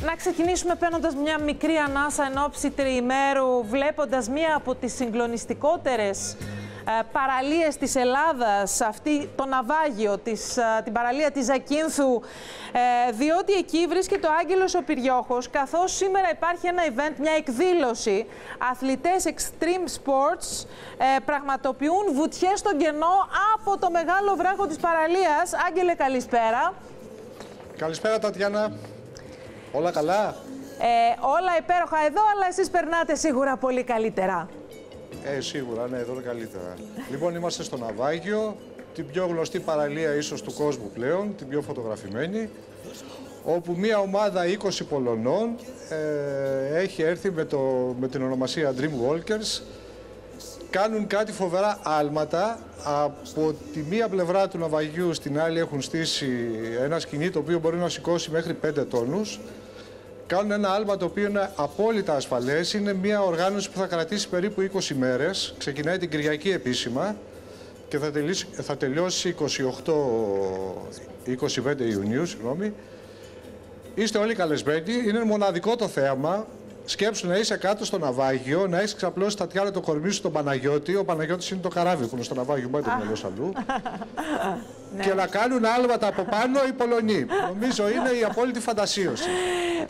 Να ξεκινήσουμε παίρνοντας μια μικρή ανάσα εν ώψη τριημέρου, βλέποντας μία από τις συγκλονιστικότερες παραλίες της Ελλάδας, αυτή το ναυάγιο, την παραλία της Ζακίνθου, διότι εκεί βρίσκεται ο Άγγελος ο Πυριώχος, καθώς σήμερα υπάρχει ένα event, μια εκδήλωση. Αθλητές extreme sports πραγματοποιούν βουτιές στον κενό από το μεγάλο βράχο της παραλίας. Άγγελε, καλησπέρα. Καλησπέρα, Τατιάνα. Όλα καλά? Όλα υπέροχα εδώ, αλλά εσείς περνάτε σίγουρα πολύ καλύτερα. Σίγουρα, ναι, εδώ είναι καλύτερα. Λοιπόν, είμαστε στο ναυάγιο, την πιο γνωστή παραλία ίσως του κόσμου πλέον, την πιο φωτογραφημένη, όπου μια ομάδα 20 Πολωνών έχει έρθει με την ονομασία Dream Walkers. Κάνουν κάτι φοβερά άλματα. Από τη μία πλευρά του ναυαγιού στην άλλη έχουν στήσει ένα σκηνή το οποίο μπορεί να σηκώσει μέχρι 5 τόνους. Κάνουν ένα άλμα το οποίο είναι απόλυτα ασφαλές. Είναι μια οργάνωση που θα κρατήσει περίπου 20 μέρες. Ξεκινάει την Κυριακή επίσημα και θα τελειώσει 25 Ιουνίου. Συγγνώμη. Είστε όλοι καλεσμένοι. Είναι μοναδικό το θέαμα. Σκέψου να είσαι κάτω στο ναυάγιο, να έχεις ξαπλώσει τα τιάρα το κορμί σου στον Παναγιώτη. Ο Παναγιώτης είναι το καράβι που είναι στο ναυάγιο, μπορεί να το αλλού. Και να κάνουν άλματα από πάνω οι Πολωνοί. Νομίζω είναι η απόλυτη φαντασίωση.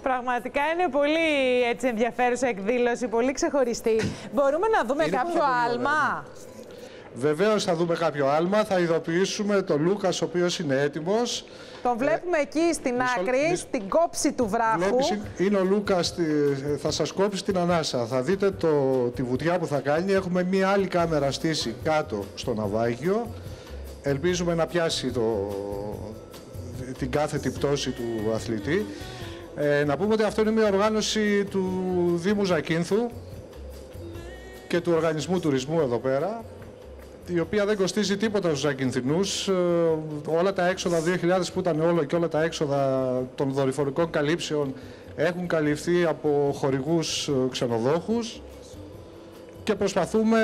Πραγματικά είναι πολύ έτσι ενδιαφέρουσα εκδήλωση, πολύ ξεχωριστή. Μπορούμε να δούμε κάποιο άλμα? Βεβαίως θα δούμε κάποιο άλμα. Θα ειδοποιήσουμε τον Λούκας, ο οποίος είναι έτοιμος. Τον βλέπουμε εκεί στην άκρη, στην κόψη του βράχου. Είναι ο Λούκας, θα σας κόψει την ανάσα. Θα δείτε τη βουτιά που θα κάνει. Έχουμε μία άλλη κάμερα στήσει κάτω στο ναυάγιο. Ελπίζουμε να πιάσει την κάθετη πτώση του αθλητή. Να πούμε ότι αυτό είναι μια οργάνωση του Δήμου Ζακίνθου και του Οργανισμού Τουρισμού εδώ πέρα, η οποία δεν κοστίζει τίποτα στους Ζακινθινούς. Όλα τα έξοδα 2.000 που ήταν όλο και όλα τα έξοδα των δορυφορικών καλύψεων έχουν καλυφθεί από χορηγούς ξενοδόχους και προσπαθούμε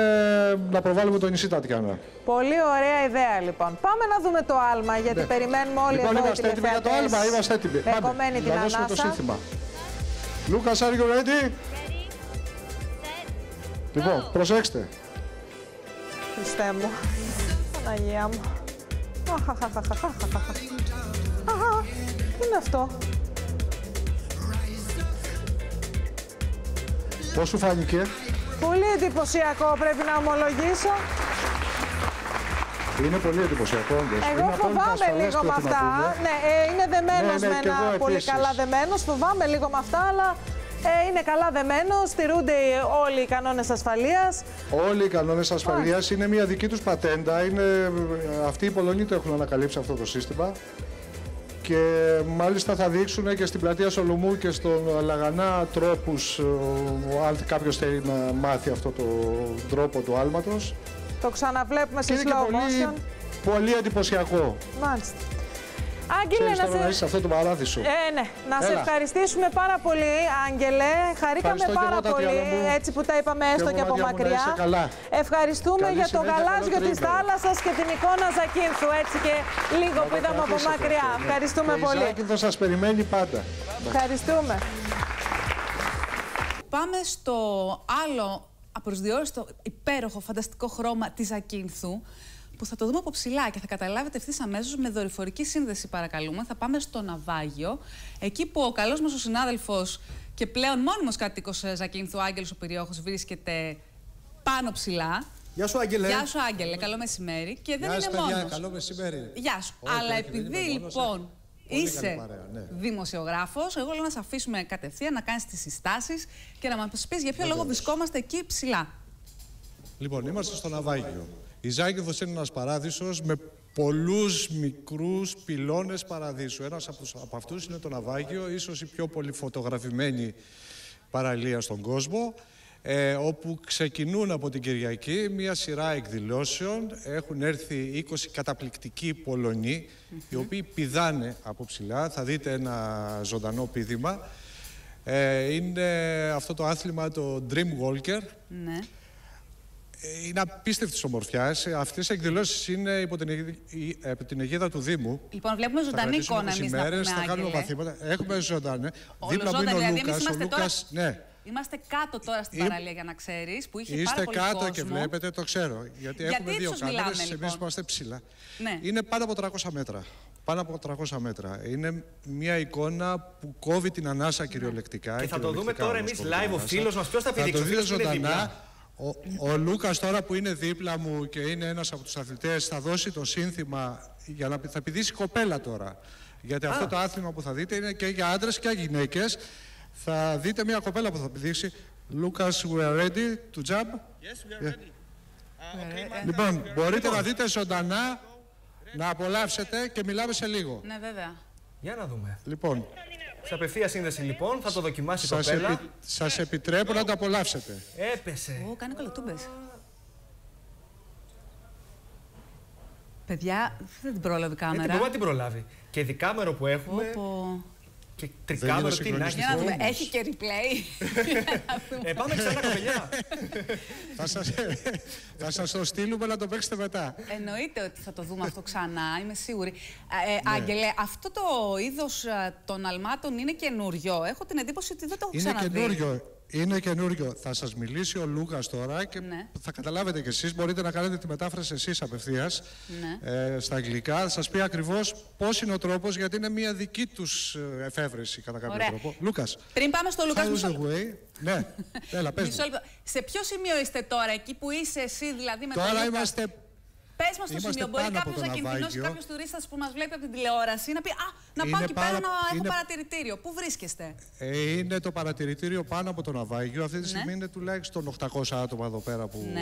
να προβάλλουμε το νησί, Τατιάνα. Πολύ ωραία ιδέα, λοιπόν. Πάμε να δούμε το άλμα, γιατί περιμένουμε όλοι εδώ οι τηλεθεατές. Είμαστε έτοιμοι για το άλμα, είμαστε έτοιμοι. Πάμε, να δώσουμε το σύνθημα. Λούκας, are you ready? Λοιπόν, προσέξτε. Χριστέ μου, Παναγία μου. Τι είναι αυτό? Πώς σου φάνηκε? Πολύ εντυπωσιακό, πρέπει να ομολογήσω. Είναι πολύ εντυπωσιακό, όντως. Εγώ φοβάμαι λίγο με αυτά. Ναι, είναι δεμένος με ένα πολύ καλά δεμένος. Φοβάμαι λίγο με αυτά, αλλά είναι καλά δεμένος. Στηρούνται όλοι οι κανόνες ασφαλείας. Όλοι οι κανόνες ασφαλείας. Είναι μια δική τους πατέντα. Αυτοί οι Πολωνοί το έχουν ανακαλύψει αυτό το σύστημα. Και μάλιστα θα δείξουν και στην πλατεία Σολομού και στον Λαγανά τρόπους, αν κάποιος θέλει να μάθει αυτό το τρόπο του άλματος. Το ξαναβλέπουμε σε slow motion. Πολύ εντυπωσιακό. Μάλιστα. Άγγελε, να είσαι αυτό το παράδεισο. Ναι. Να σε ευχαριστήσουμε πάρα πολύ, Άγγελε. Χαρήκαμε πάρα πολύ, έτσι που τα είπαμε έστω και από μακριά. Ευχαριστούμε για το γαλάζιο της θάλασσας και την εικόνα Ζακίνθου, έτσι και λίγο που είδαμε από μακριά. Ευχαριστούμε πολύ. Η Ζάκυνθο σας περιμένει πάντα. Ευχαριστούμε. Πάμε στο άλλο απροσδιόριστο, υπέροχο, φανταστικό χρώμα της Ζακίνθου, που θα το δούμε από ψηλά και θα καταλάβετε ευθύς αμέσως με δορυφορική σύνδεση, παρακαλούμε. Θα πάμε στο ναυάγιο, εκεί που ο καλός μας ο συνάδελφος και πλέον μόνιμος κάτοικος Ζακίνθου, ο Άγγελος ο Πυριώχος, βρίσκεται πάνω ψηλά. Γεια σου, Άγγελε. Γεια σου, Άγγελε. Καλό μεσημέρι. Και δεν είναι μόνος. Καλό μεσημέρι. Γεια σου. Αλλά επειδή λοιπόν είσαι δημοσιογράφος, εγώ λέω να σε αφήσουμε κατευθείαν να κάνεις τις συστάσεις και να μας πεις για ποιο λόγο βρισκόμαστε εκεί ψηλά. Λοιπόν, είμαστε στο ναυάγιο. Η Ζάκυνθος είναι ένας παράδεισος με πολλούς μικρούς πυλώνες παραδείσου. Ένας από αυτούς είναι το ναυάγιο, ίσως η πιο πολύ φωτογραφημένη παραλία στον κόσμο, όπου ξεκινούν από την Κυριακή μια σειρά εκδηλώσεων. Έχουν έρθει 20 καταπληκτικοί Πολωνοί, οι οποίοι πηδάνε από ψηλά. Θα δείτε ένα ζωντανό πήδημα. Είναι αυτό το άθλημα, το Dream Walker. Ναι. Είναι απίστευτης ομορφιάς. Αυτές οι εκδηλώσεις είναι υπό την αιγίδα του Δήμου. Λοιπόν, βλέπουμε ζωντανή εικόνα εμείς να πούμε, θα κάνουμε μαθήματα. Έχουμε ζωντανή. Δίπλα που είναι ο Λούκας. Ναι. Είμαστε κάτω τώρα στην παραλία, για να ξέρεις, που είχε Είστε πάρα πολύ κόσμο. κάτω και βλέπετε, το ξέρω. Γιατί έχουμε δύο κάμερες, λοιπόν. εμείς είμαστε ψηλά. Ναι. Είναι πάνω από 300 μέτρα. Πάνω από 300 μέτρα. Είναι μια εικόνα που κόβει την ανάσα κυριολεκτικά. Και θα το δούμε τώρα εμείς live, ο φίλος μας. Ποιος θα πηδήξει? Θα το δείτε ζωντανά. Ο Λούκας τώρα που είναι δίπλα μου και είναι ένας από τους αθλητές θα δώσει το σύνθημα για να θα πηδήσει κοπέλα τώρα. Γιατί αυτό το άθλημα που θα δείτε είναι και για άντρες και για γυναίκες. Θα δείτε μια κοπέλα που θα πηδήσει. Lucas, we are ready to jump. Yes, we are ready. Λοιπόν, μπορείτε να δείτε ζωντανά, να απολαύσετε και μιλάμε σε λίγο. Ναι, βέβαια. Για να δούμε. Λοιπόν, σε απευθεία σύνδεση λοιπόν, θα το δοκιμάσει η κοπέλα. Σας επιτρέπω να το απολαύσετε. Έπεσε. Κάνει κολοτούμπες. Παιδιά, δεν την πρόλαβε η κάμερα. Δεν την προλάβει. Και δικάμερο που έχουμε. Και τρικάμερο, τι να έχει. Για να δούμε, έχει και replay. Πάμε ξανά, κοπελιά. Θα σας το στείλουμε να το παίξετε μετά. Εννοείται ότι θα το δούμε αυτό ξανά, είμαι σίγουρη. Άγγελε, αυτό το είδος των αλμάτων είναι καινούριο. Έχω την εντύπωση ότι δεν το έχω ξαναδεί. Είναι καινούριο. Είναι καινούριο. Θα σας μιλήσει ο Λούκας τώρα και θα καταλάβετε κι εσείς. Μπορείτε να κάνετε τη μετάφραση εσείς απευθείας στα αγγλικά. Θα σας πει ακριβώς πώς είναι ο τρόπος, γιατί είναι μια δική τους εφεύρεση κατά κάποιο τρόπο. Λούκας. Πριν πάμε στο Λούκας, ναι, έλα, πες μου. Σε ποιο σημείο είστε τώρα, εκεί που είσαι εσύ δηλαδή με τώρα τον Λούκα? Είμαστε... Πες μας το σημείο. Μπορεί κάποιος να κινδυνώσει, κάποιος τουρίστας που μας βλέπει από την τηλεόραση να πει να πάω εκεί πέρα να έχω παρατηρητήριο. Πού βρίσκεστε? Είναι το παρατηρητήριο πάνω από το ναυάγιο. Αυτή τη στιγμή είναι τουλάχιστον 800 άτομα εδώ πέρα που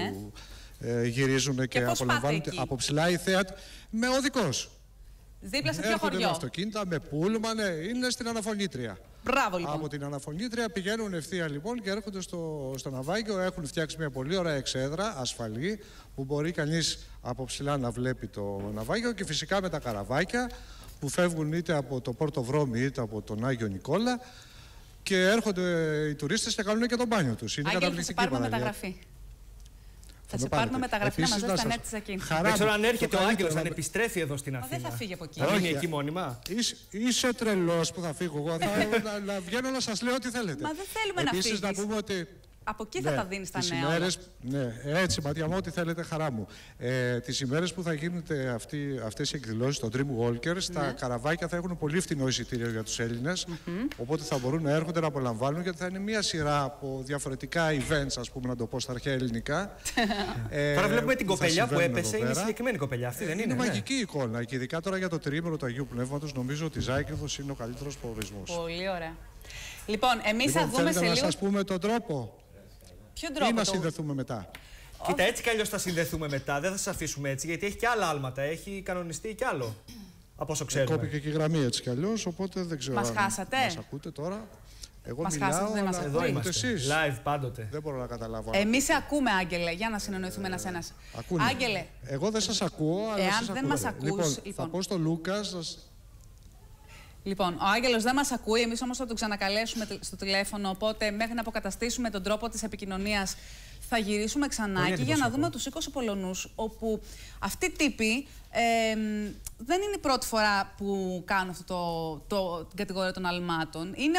γυρίζουν και απολαμβάνουν από ψηλά η θέα με οδικός. Δίπλα σε ποιο χωριό? χωριό? Με αυτοκίνητα, με πούλμαν, είναι στην Αναφωνήτρια. Μπράβο, λοιπόν. Από την Αναφωνήτρια πηγαίνουν ευθεία λοιπόν και έρχονται στο ναυάγιο. Έχουν φτιάξει μια πολύ ωραία εξέδρα, ασφαλή, που μπορεί κανείς από ψηλά να βλέπει το ναυάγιο, και φυσικά με τα καραβάκια που φεύγουν είτε από το Πόρτο Βρώμη είτε από τον Άγιο Νικόλα και έρχονται οι τουρίστες και κάνουν και τον μπάνιο τους. Είναι καταπληκτική παραλία. Μεταγραφή. Θα σε πάρουμε μεταγραφή να μαζέψει τα νέα της Ακίνθου. Δεν ξέρω αν έρχεται ο Άγγελος, αν επιστρέφει εδώ στην Αθήνα. Δεν θα φύγει από εκεί. Θα μείνει εκεί μόνιμα. Είσαι τρελός που θα φύγω εγώ. Να βγαίνω να σας λέω ό,τι θέλετε. Μα δεν θέλουμε να φύγεις. Επίσης να πούμε ότι... Από εκεί θα τα δίνεις τα νέα ημέρες, έτσι, Ματιά μου, ό,τι θέλετε, χαρά μου. Τις ημέρες που θα γίνονται αυτές οι εκδηλώσεις στο Dream Walkers, τα καραβάκια θα έχουν πολύ φθηνό εισιτήριο για τους Έλληνες, οπότε θα μπορούν να έρχονται να απολαμβάνουν, γιατί θα είναι μια σειρά από διαφορετικά events, ας πούμε, να το πω στα αρχαία ελληνικά. Τώρα βλέπουμε την κοπελιά που έπεσε, είναι συγκεκριμένη κοπελιά, αυτή δεν είναι? Είναι μαγική εικόνα και ειδικά τώρα για το τριήμερο του Αγίου Πνεύματος, νομίζω ότι η Ζάκυνθος είναι ο καλύτερος προορισμός. Πολύ ωραία. Λοιπόν, εμείς θα δούμε σε λίγο. Να σας πούμε τον τρόπο. Ποιον τρόπο? Ή να συνδεθούμε μετά. Κοίτα, έτσι κι αλλιώς θα συνδεθούμε μετά. Δεν θα σας αφήσουμε έτσι, γιατί έχει και άλλα άλματα. Έχει κανονιστεί κι άλλο. Από όσο ξέρουμε. Κόπηκε και η γραμμή έτσι κι αλλιώς, οπότε δεν ξέρω. Μας χάσατε? Μας ακούτε τώρα? Εγώ μας μιλάω, χάσατε, δεν μας εδώ είμαστε. Εσείς. Live πάντοτε. Δεν μπορώ να καταλάβω. Εμείς σε ακούμε, Άγγελε, για να συνεννοηθούμε ένας-ένας. Άγγελε. Εγώ δεν σας ακούω, αλλά εάν δεν μας ακούς, θα πω στο Λούκας. Λοιπόν, ο Άγγελος δεν μας ακούει, εμείς όμως θα τον ξανακαλέσουμε στο τηλέφωνο, οπότε μέχρι να αποκαταστήσουμε τον τρόπο της επικοινωνίας θα γυρίσουμε ξανά και για να δούμε τους 20 Πολωνούς, όπου αυτοί οι τύποι δεν είναι η πρώτη φορά που κάνουν αυτό την κατηγορία των αλμάτων. Είναι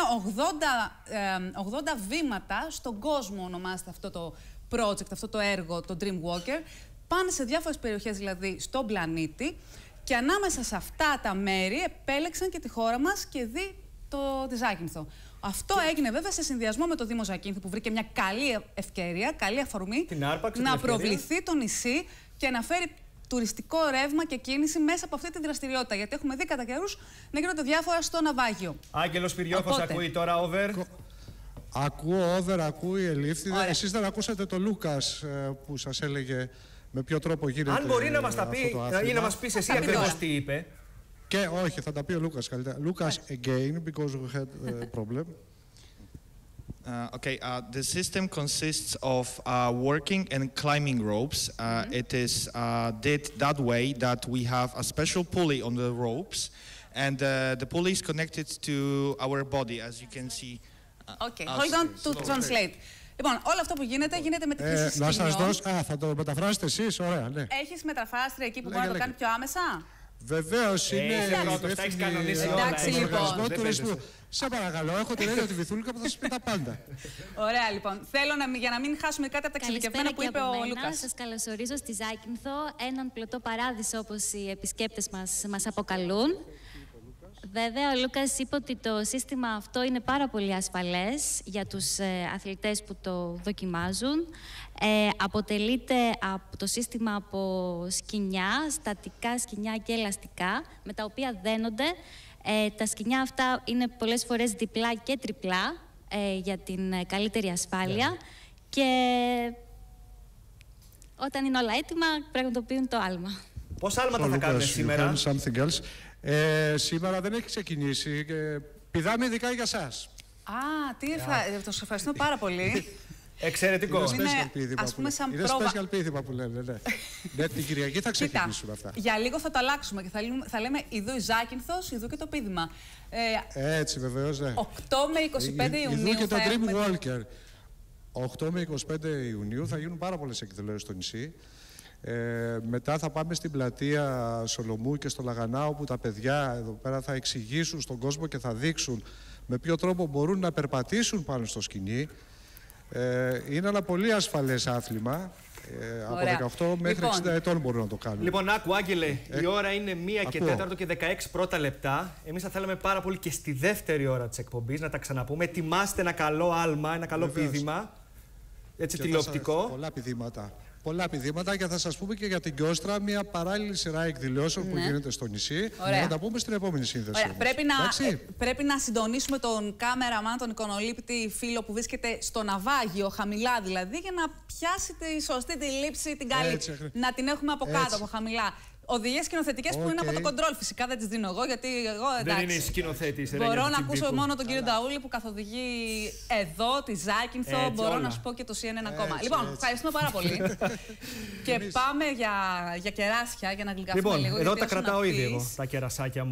80 βήματα στον κόσμο, ονομάζεται αυτό το project, αυτό το έργο, το Dream Walker. Πάνε σε διάφορες περιοχές δηλαδή στον πλανήτη. Και ανάμεσα σε αυτά τα μέρη επέλεξαν και τη χώρα μας και τη Ζάκυνθο. Αυτό έγινε βέβαια σε συνδυασμό με το Δήμο Ζακύνθου, που βρήκε μια καλή ευκαιρία, καλή αφορμή να προβληθεί το νησί και να φέρει τουριστικό ρεύμα και κίνηση μέσα από αυτή τη δραστηριότητα. Γιατί έχουμε δει κατά καιρούς να γίνονται διάφορα στο ναυάγιο. Άγγελος Πυριώχος ακούει τώρα over. Ακούω over, ακούει Ελήφθηδα. Εσείς δεν ακούσατε το Λούκας που σας έλεγε με ποιο τρόπο γίνεται. Αν μπορεί να μας τα πει ή να μας πεις εσύ ακριβώς τι είπε. Και όχι, θα τα πει ο Λούκας καλύτερα. Λούκας, again, because we had a problem. Okay, the system consists of working and climbing ropes. It is did that way that we have a special pulley on the ropes, and the pulley is connected to our body, as you can see Okay. Hold on to translate. Λοιπόν, όλο αυτό που γίνεται με τη χρήση σκηνιών. Να σας δώσω. Θα το μεταφράσετε εσείς, ωραία, ναι. Έχεις μεταφράστρια εκεί που μπορεί να το κάνει πιο άμεσα? Βεβαίως, είναι εντάξει, λοιπόν. τουρισμού. Σε παρακαλώ, έχω την έννοια τη Βυθούλικα που θα σας πει τα πάντα. Ωραία, λοιπόν. Θέλω για να μην χάσουμε κάτι από τα εξειδικευμένα που είπε ο Λούκας. Σας καλωσορίζω στη Ζάκυνθο, έναν πλωτό παράδεισο όπως οι επισκέπτες μας αποκαλούν. Βέβαια, ο Λούκας είπε ότι το σύστημα αυτό είναι πάρα πολύ ασφαλές για τους αθλητές που το δοκιμάζουν. Αποτελείται από το σύστημα από σκοινιά, στατικά σκοινιά και ελαστικά, με τα οποία δένονται. Τα σκοινιά αυτά είναι πολλές φορές διπλά και τριπλά για την καλύτερη ασφάλεια. Και όταν είναι όλα έτοιμα, πραγματοποιούν το άλμα. Πόσα άλματα θα κάνουμε σήμερα? Σήμερα δεν έχει ξεκινήσει. Πηδάμε ειδικά για σας. Το σας ευχαριστώ πάρα πολύ. Εξαιρετικό. Είναι, ας πούμε, σαν είναι πρόβα. special πείδημα που λένε, ναι. Ναι, την Κυριακή θα ξεκινήσουν αυτά. Για λίγο θα το αλλάξουμε και θα λέμε ειδού η Ζάκυνθος, ειδού και το πείδημα. Έτσι, βεβαίως, ναι. 8 με 25 Ιουνίου ειδού και το θα Dream έχουμε... Walker. 8 με 25 Ιουνίου θα γίνουν πάρα πολλές εκδηλώσεις στο νησί. Μετά θα πάμε στην πλατεία Σολομού και στο Λαγανά, όπου τα παιδιά εδώ πέρα θα εξηγήσουν στον κόσμο και θα δείξουν με ποιο τρόπο μπορούν να περπατήσουν πάνω στο σκηνή. Είναι ένα πολύ ασφαλές άθλημα. Από 18 μέχρι 60 ετών μπορούν να το κάνουν. Λοιπόν, άκου, Άγγελε, η ώρα είναι 1 και 4 και 16 πρώτα λεπτά. Εμείς θα θέλαμε πάρα πολύ και στη δεύτερη ώρα της εκπομπής να τα ξαναπούμε. Ετοιμάστε ένα καλό άλμα, ένα καλό πείδημα. Έτσι, τηλεοπτικό. Πολλά πηδήματα και θα σας πούμε και για την Κιόστρα μια παράλληλη σειρά εκδηλώσεων που γίνεται στο νησί. Θα τα πούμε στην επόμενη σύνδεση. Πρέπει να συντονίσουμε τον κάμεραμαν, τον εικονολήπτη φίλο που βρίσκεται στο ναυάγιο, χαμηλά δηλαδή, για να πιάσει τη σωστή τη λήψη, την καλή. Να την έχουμε από κάτω, από χαμηλά. Οδηγίες σκηνοθετικές που είναι από το κοντρόλ. Φυσικά δεν τις δίνω εγώ, γιατί εγώ εντάξει. Δεν είναι σκηνοθέτης. Μπορώ να ακούσω μόνο τον κύριο Νταούλη που καθοδηγεί εδώ, τη Ζάκυνθο. Μπορώ να σου πω και το CNN ακόμα. Λοιπόν, ευχαριστούμε πάρα πολύ. Και πάμε για κεράσια, για να γλυκαθούμε λίγο. Λοιπόν, εδώ τα κρατάω ήδη εγώ, τα κερασάκια μου.